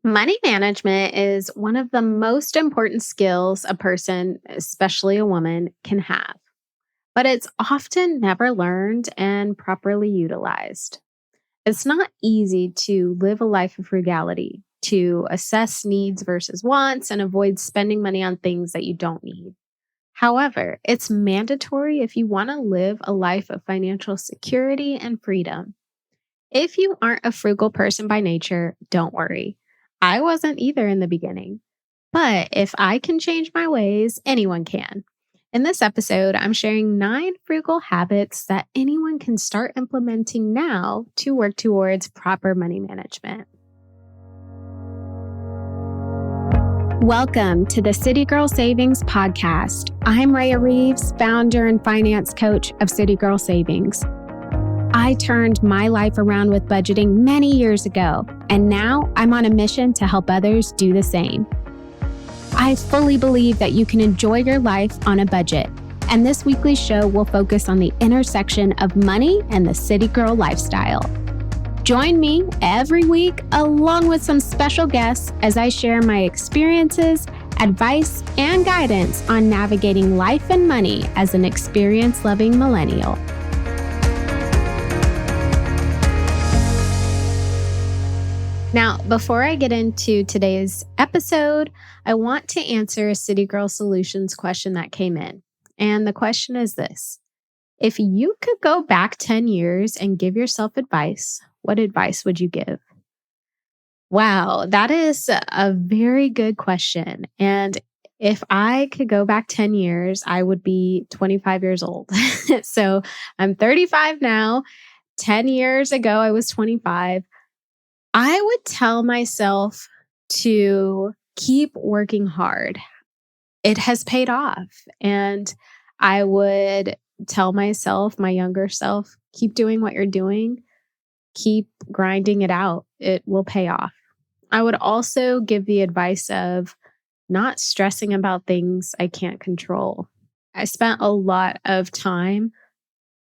Money management is one of the most important skills a person, especially a woman, can have, but it's often never learned and properly utilized. It's not easy to live a life of frugality, to assess needs versus wants, and avoid spending money on things that you don't need. However, it's mandatory if you want to live a life of financial security and freedom. If you aren't a frugal person by nature, don't worry. I wasn't either in the beginning. But if I can change my ways, anyone can. In this episode, I'm sharing 9 frugal habits that anyone can start implementing now to work towards proper money management. Welcome to the City Girl Savings Podcast. I'm Rhea Reeves, founder and finance coach of City Girl Savings. I turned my life around with budgeting many years ago, and now I'm on a mission to help others do the same. I fully believe that you can enjoy your life on a budget, and this weekly show will focus on the intersection of money and the city girl lifestyle. Join me every week along with some special guests as I share my experiences, advice, and guidance on navigating life and money as an experience-loving millennial. Now, before I get into today's episode, I want to answer a City Girl Solutions question that came in. And the question is this: if you could go back 10 years and give yourself advice, what advice would you give? Wow, that is a very good question. And if I could go back 10 years, I would be 25 years old. So I'm 35 now. 10 years ago, I was 25. I would tell myself to keep working hard. It has paid off. And I would tell myself, my younger self, keep doing what you're doing. Keep grinding it out. It will pay off. I would also give the advice of not stressing about things I can't control. I spent a lot of time,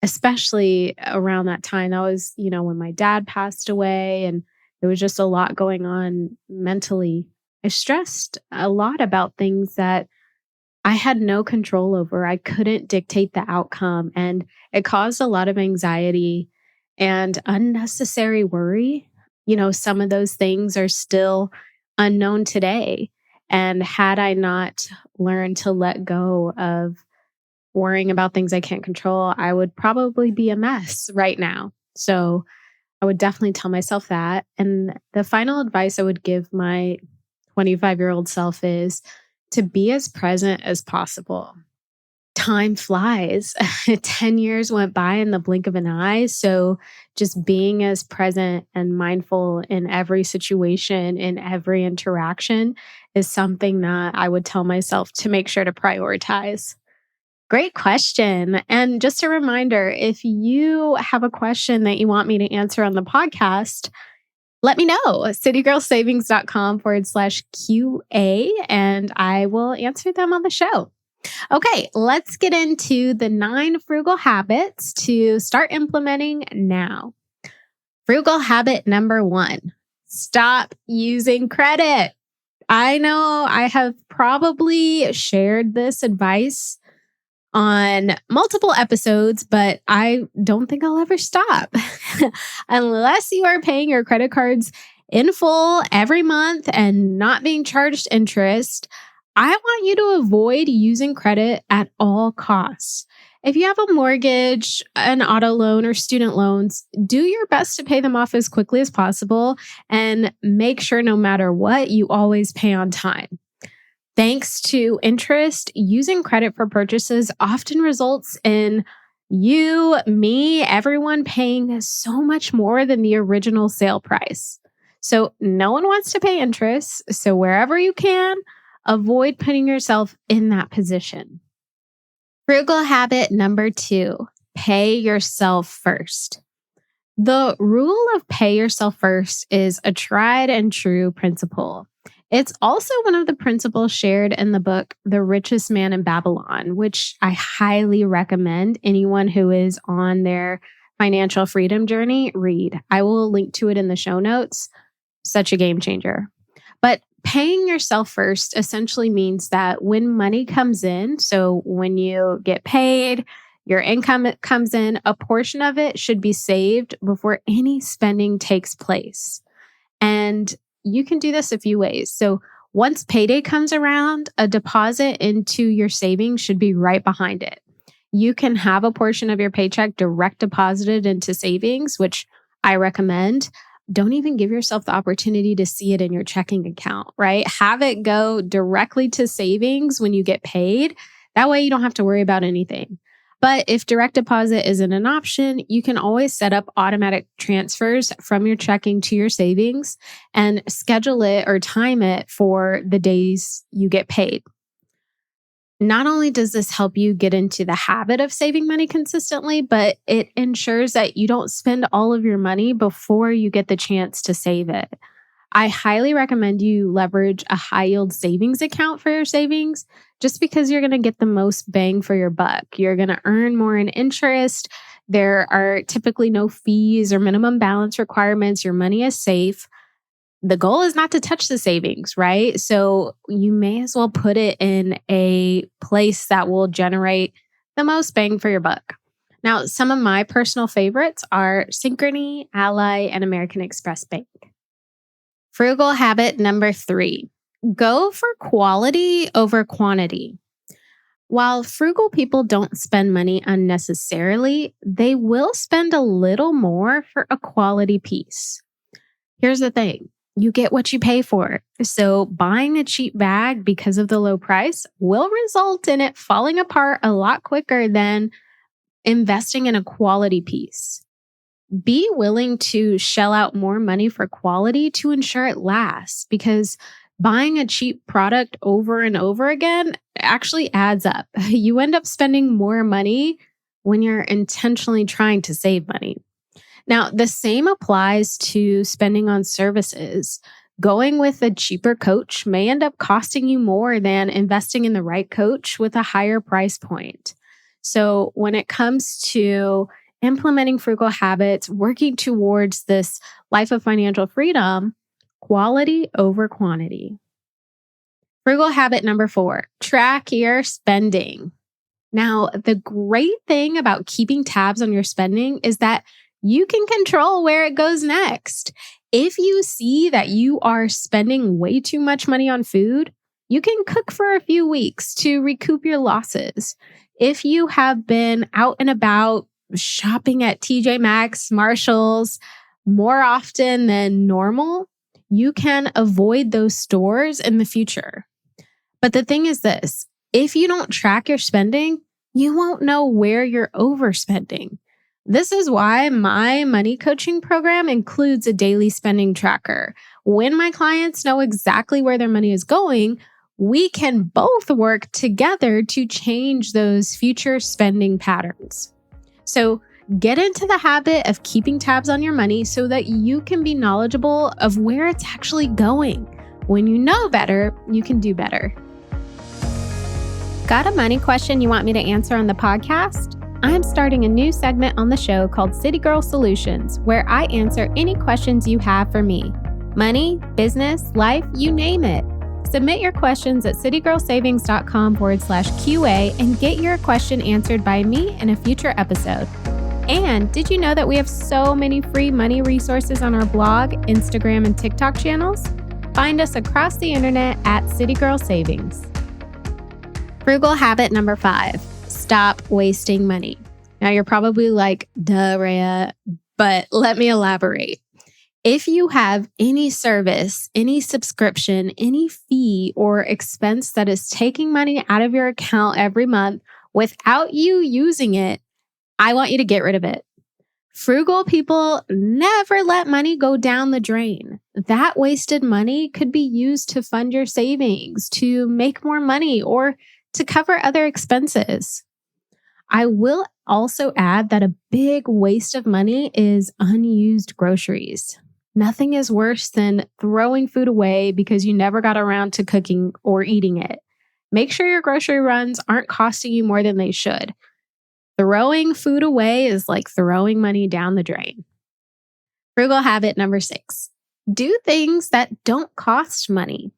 especially around that time. That was, when my dad passed away and there was just a lot going on mentally. I stressed a lot about things that I had no control over. I couldn't dictate the outcome, and it caused a lot of anxiety and unnecessary worry. Some of those things are still unknown today. And had I not learned to let go of worrying about things I can't control, I would probably be a mess right now. So I would definitely tell myself that. And the final advice I would give my 25-year-old self is to be as present as possible. Time flies. 10 years went by in the blink of an eye. So just being as present and mindful in every situation, in every interaction is something that I would tell myself to make sure to prioritize. Great question. And just a reminder, if you have a question that you want me to answer on the podcast, let me know. citygirlsavings.com/QA, and I will answer them on the show. Okay, let's get into the 9 frugal habits to start implementing now. Frugal habit number 1, stop using credit. I know I have probably shared this advice on multiple episodes, but I don't think I'll ever stop. Unless you are paying your credit cards in full every month and not being charged interest, I want you to avoid using credit at all costs. If you have a mortgage, an auto loan, or student loans, do your best to pay them off as quickly as possible and make sure no matter what, you always pay on time. Thanks to interest, using credit for purchases often results in you, me, everyone paying so much more than the original sale price. So no one wants to pay interest. So wherever you can, avoid putting yourself in that position. Frugal habit number 2, pay yourself first. The rule of pay yourself first is a tried and true principle. It's also one of the principles shared in the book, The Richest Man in Babylon, which I highly recommend anyone who is on their financial freedom journey read. I will link to it in the show notes. Such a game changer. But paying yourself first essentially means that when money comes in, so when you get paid, your income comes in, a portion of it should be saved before any spending takes place. And you can do this a few ways. So once payday comes around, a deposit into your savings should be right behind it. You can have a portion of your paycheck direct deposited into savings, which I recommend. Don't even give yourself the opportunity to see it in your checking account, right? Have it go directly to savings when you get paid. That way you don't have to worry about anything. But if direct deposit isn't an option, you can always set up automatic transfers from your checking to your savings and schedule it or time it for the days you get paid. Not only does this help you get into the habit of saving money consistently, but it ensures that you don't spend all of your money before you get the chance to save it. I highly recommend you leverage a high yield savings account for your savings just because you're going to get the most bang for your buck. You're going to earn more in interest. There are typically no fees or minimum balance requirements. Your money is safe. The goal is not to touch the savings, right? So you may as well put it in a place that will generate the most bang for your buck. Now, some of my personal favorites are Synchrony, Ally, and American Express Bank. Frugal habit number 3, go for quality over quantity. While frugal people don't spend money unnecessarily, they will spend a little more for a quality piece. Here's the thing. You get what you pay for. So buying a cheap bag because of the low price will result in it falling apart a lot quicker than investing in a quality piece. Be willing to shell out more money for quality to ensure it lasts, because buying a cheap product over and over again actually adds up. You end up spending more money when you're intentionally trying to save money. Now, the same applies to spending on services. Going with a cheaper coach may end up costing you more than investing in the right coach with a higher price point. So when it comes to implementing frugal habits, working towards this life of financial freedom, quality over quantity. Frugal habit number 4, track your spending. Now, the great thing about keeping tabs on your spending is that you can control where it goes next. If you see that you are spending way too much money on food, you can cook for a few weeks to recoup your losses. If you have been out and about shopping at TJ Maxx, Marshalls more often than normal, you can avoid those stores in the future. But the thing is this, if you don't track your spending, you won't know where you're overspending. This is why my money coaching program includes a daily spending tracker. When my clients know exactly where their money is going, we can both work together to change those future spending patterns. So get into the habit of keeping tabs on your money so that you can be knowledgeable of where it's actually going. When you know better, you can do better. Got a money question you want me to answer on the podcast? I'm starting a new segment on the show called City Girl Solutions, where I answer any questions you have for me. Money, business, life, you name it. Submit your questions at citygirlsavings.com/QA and get your question answered by me in a future episode. And did you know that we have so many free money resources on our blog, Instagram, and TikTok channels? Find us across the internet at City Girl Savings. Frugal habit number 5, stop wasting money. Now you're probably like, duh, Rhea, but let me elaborate. If you have any service, any subscription, any fee or expense that is taking money out of your account every month without you using it, I want you to get rid of it. Frugal people never let money go down the drain. That wasted money could be used to fund your savings, to make more money, or to cover other expenses. I will also add that a big waste of money is unused groceries. Nothing is worse than throwing food away because you never got around to cooking or eating it. Make sure your grocery runs aren't costing you more than they should. Throwing food away is like throwing money down the drain. Frugal habit number 6, do things that don't cost money.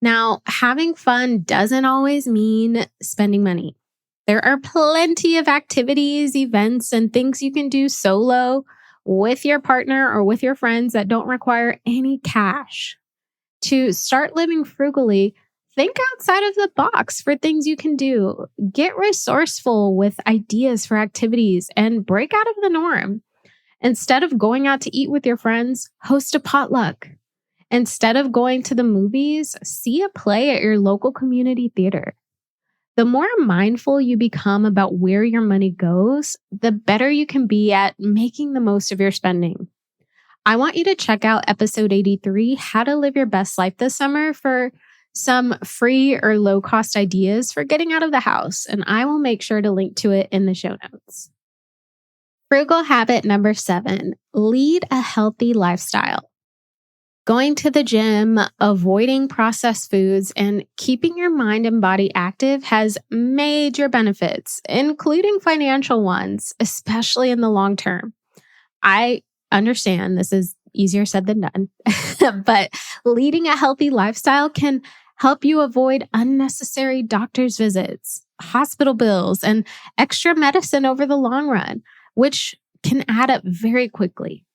Now, having fun doesn't always mean spending money. There are plenty of activities, events, and things you can do solo with your partner or with your friends that don't require any cash. To start living frugally, think outside of the box for things you can do. Get resourceful with ideas for activities and break out of the norm. Instead of going out to eat with your friends, host a potluck. Instead of going to the movies, see a play at your local community theater. The more mindful you become about where your money goes, the better you can be at making the most of your spending. I want you to check out episode 83, How to Live Your Best Life this summer, for some free or low cost ideas for getting out of the house, and I will make sure to link to it in the show notes. Frugal habit number 7, lead a healthy lifestyle. Going to the gym, avoiding processed foods, and keeping your mind and body active has major benefits, including financial ones, especially in the long term. I understand this is easier said than done, but leading a healthy lifestyle can help you avoid unnecessary doctor's visits, hospital bills, and extra medicine over the long run, which can add up very quickly.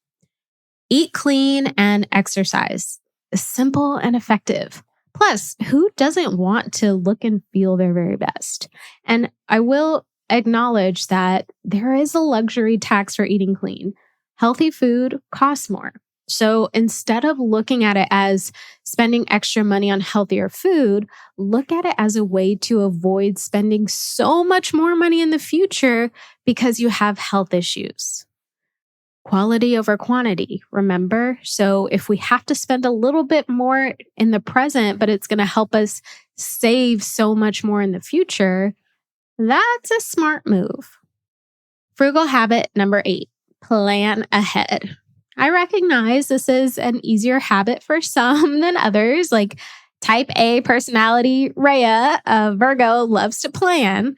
Eat clean and exercise. Simple and effective. Plus, who doesn't want to look and feel their very best? And I will acknowledge that there is a luxury tax for eating clean. Healthy food costs more. So instead of looking at it as spending extra money on healthier food, look at it as a way to avoid spending so much more money in the future because you have health issues. Quality over quantity, remember? So if we have to spend a little bit more in the present, but it's going to help us save so much more in the future, that's a smart move. Frugal habit number 8, plan ahead. I recognize this is an easier habit for some than others, like type A personality Rhea, Virgo, loves to plan.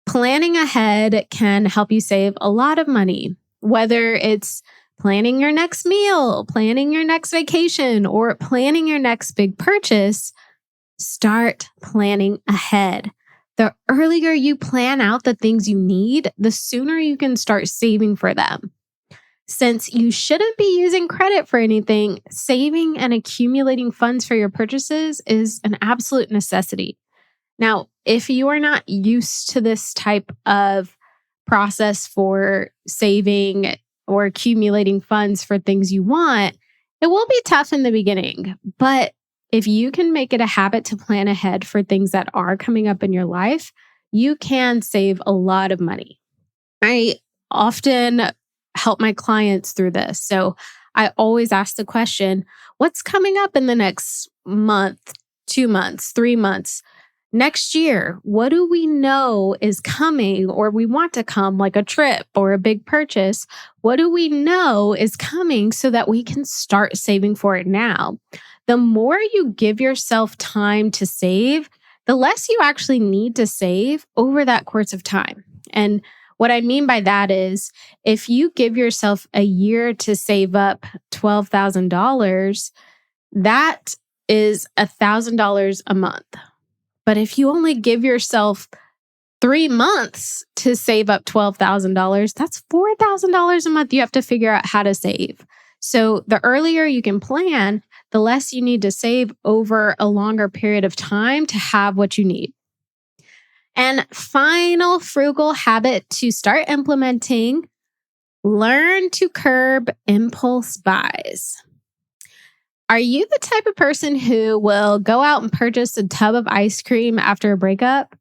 Planning ahead can help you save a lot of money. Whether it's planning your next meal, planning your next vacation, or planning your next big purchase, start planning ahead. The earlier you plan out the things you need, the sooner you can start saving for them. Since you shouldn't be using credit for anything, saving and accumulating funds for your purchases is an absolute necessity. Now, if you are not used to this type of process for saving or accumulating funds for things you want, it will be tough in the beginning. But if you can make it a habit to plan ahead for things that are coming up in your life, you can save a lot of money. I often help my clients through this. So I always ask the question, what's coming up in the next month, 2 months, 3 months? Next year, what do we know is coming or we want to come, like a trip or a big purchase? What do we know is coming so that we can start saving for it now? The more you give yourself time to save, the less you actually need to save over that course of time. And what I mean by that is if you give yourself a year to save up $12,000, that is $1,000 a month. But if you only give yourself 3 months to save up $12,000, that's $4,000 a month you have to figure out how to save. So the earlier you can plan, the less you need to save over a longer period of time to have what you need. And final frugal habit to start implementing, learn to curb impulse buys. Are you the type of person who will go out and purchase a tub of ice cream after a breakup?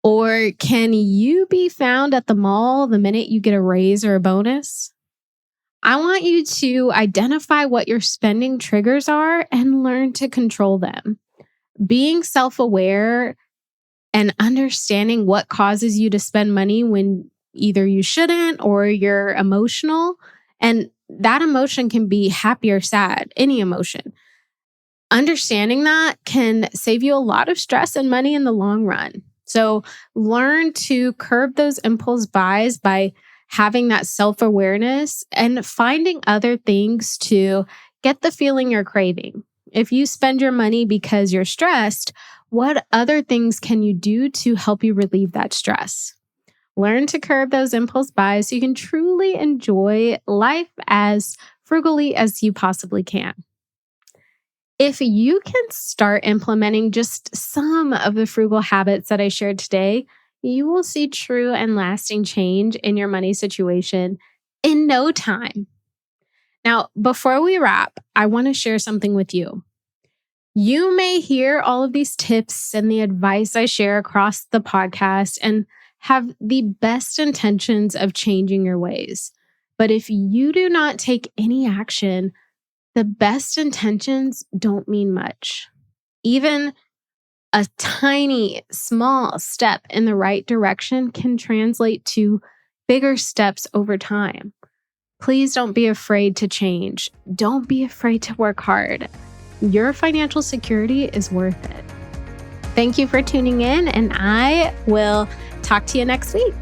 Or can you be found at the mall the minute you get a raise or a bonus? I want you to identify what your spending triggers are and learn to control them. Being self-aware and understanding what causes you to spend money when either you shouldn't or you're emotional, and that emotion can be happy or sad, any emotion. Understanding that can save you a lot of stress and money in the long run. So learn to curb those impulse buys by having that self-awareness and finding other things to Get the feeling you're craving. If you spend your money because you're stressed, what other things can you do to help you relieve that stress? Learn to curb those impulse buys so you can truly enjoy life as frugally as you possibly can. If you can start implementing just some of the frugal habits that I shared today, you will see true and lasting change in your money situation in no time. Now, before we wrap, I want to share something with you. You may hear all of these tips and the advice I share across the podcast and have the best intentions of changing your ways. But if you do not take any action, the best intentions don't mean much. Even a tiny, small step in the right direction can translate to bigger steps over time. Please don't be afraid to change. Don't be afraid to work hard. Your financial security is worth it. Thank you for tuning in, and I will talk to you next week.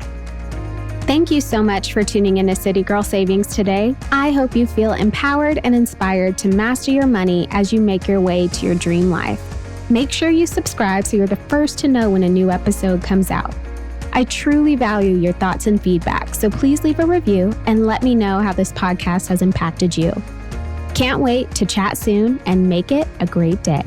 Thank you so much for tuning in to City Girl Savings today. I hope you feel empowered and inspired to master your money as you make your way to your dream life. Make sure you subscribe so you're the first to know when a new episode comes out. I truly value your thoughts and feedback, so please leave a review and let me know how this podcast has impacted you. Can't wait to chat soon and make it a great day.